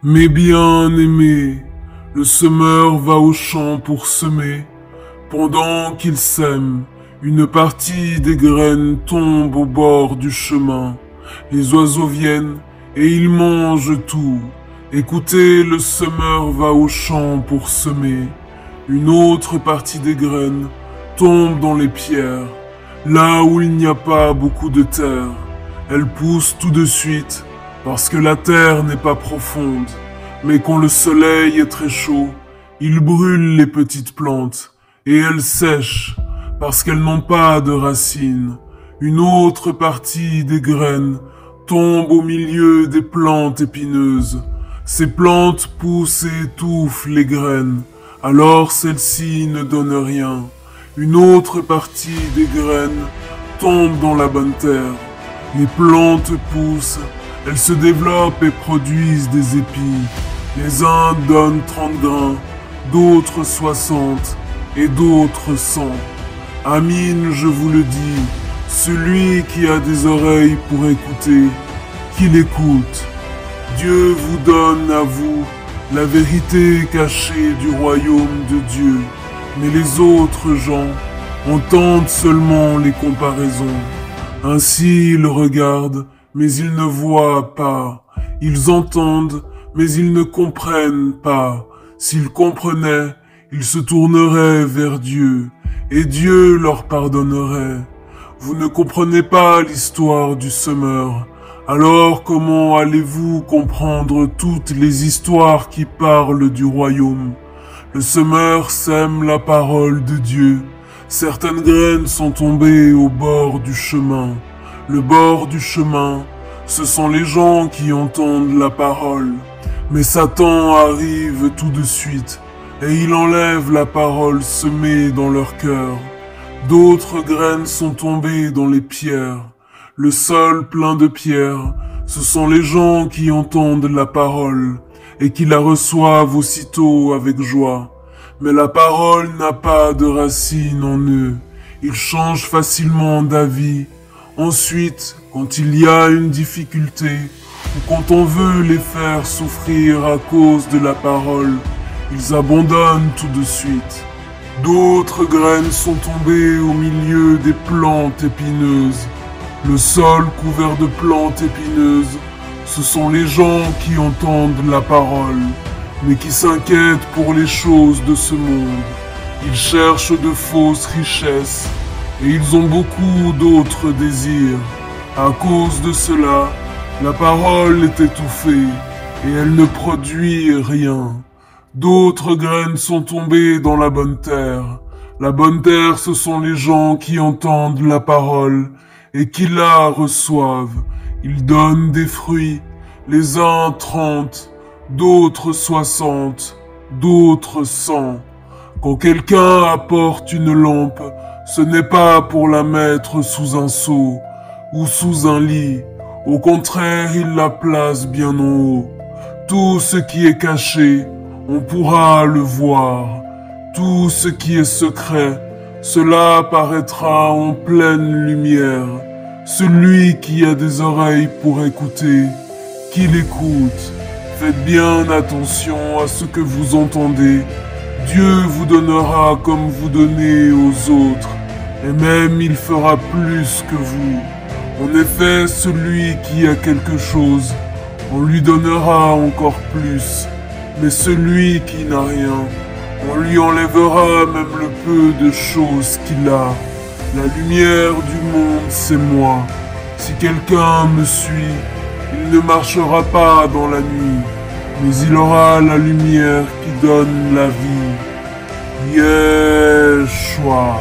Mes bien-aimés, le semeur va au champ pour semer. Pendant qu'il sème, une partie des graines tombe au bord du chemin. Les oiseaux viennent et ils mangent tout. Écoutez, le semeur va au champ pour semer. Une autre partie des graines tombe dans les pierres, là où il n'y a pas beaucoup de terre. Elle pousse tout de suite, parce que la terre n'est pas profonde. Mais quand le soleil est très chaud, il brûle les petites plantes, et elles sèchent, parce qu'elles n'ont pas de racines. Une autre partie des graines tombe au milieu des plantes épineuses. Ces plantes poussent et étouffent les graines, alors celles-ci ne donnent rien. Une autre partie des graines tombe dans la bonne terre. Les plantes poussent, elles se développent et produisent des épis. Les uns donnent 30 grains, d'autres 60 et d'autres 100. Amin, je vous le dis, celui qui a des oreilles pour écouter, qu'il écoute. Dieu vous donne à vous la vérité cachée du royaume de Dieu, mais les autres gens entendent seulement les comparaisons. Ainsi ils regardent, mais ils ne voient pas. Ils entendent, mais ils ne comprennent pas. S'ils comprenaient, ils se tourneraient vers Dieu, et Dieu leur pardonnerait. Vous ne comprenez pas l'histoire du semeur. Alors comment allez-vous comprendre toutes les histoires qui parlent du royaume? Le semeur sème la parole de Dieu. Certaines graines sont tombées au bord du chemin. Le bord du chemin, ce sont les gens qui entendent la parole. Mais Satan arrive tout de suite et il enlève la parole semée dans leur cœur. D'autres graines sont tombées dans les pierres. Le sol plein de pierres, ce sont les gens qui entendent la parole et qui la reçoivent aussitôt avec joie. Mais la parole n'a pas de racines en eux. Ils changent facilement d'avis. Ensuite, quand il y a une difficulté, ou quand on veut les faire souffrir à cause de la parole, ils abandonnent tout de suite. D'autres graines sont tombées au milieu des plantes épineuses. Le sol couvert de plantes épineuses, ce sont les gens qui entendent la parole, mais qui s'inquiètent pour les choses de ce monde. Ils cherchent de fausses richesses, et ils ont beaucoup d'autres désirs. À cause de cela, la parole est étouffée, et elle ne produit rien. D'autres graines sont tombées dans la bonne terre. La bonne terre, ce sont les gens qui entendent la parole, et qui la reçoivent. Ils donnent des fruits, les uns 30, d'autres 60, d'autres 100. Quand quelqu'un apporte une lampe, ce n'est pas pour la mettre sous un seau ou sous un lit. Au contraire, il la place bien en haut. Tout ce qui est caché, on pourra le voir. Tout ce qui est secret, cela apparaîtra en pleine lumière. Celui qui a des oreilles pour écouter, qu'il écoute. Faites bien attention à ce que vous entendez. Dieu vous donnera comme vous donnez aux autres, et même il fera plus que vous. En effet, celui qui a quelque chose, on lui donnera encore plus, mais celui qui n'a rien, on lui enlèvera même le peu de choses qu'il a. La lumière du monde, c'est moi. Si quelqu'un me suit, il ne marchera pas dans la nuit, mais il aura la lumière qui donne la vie. Yeshua.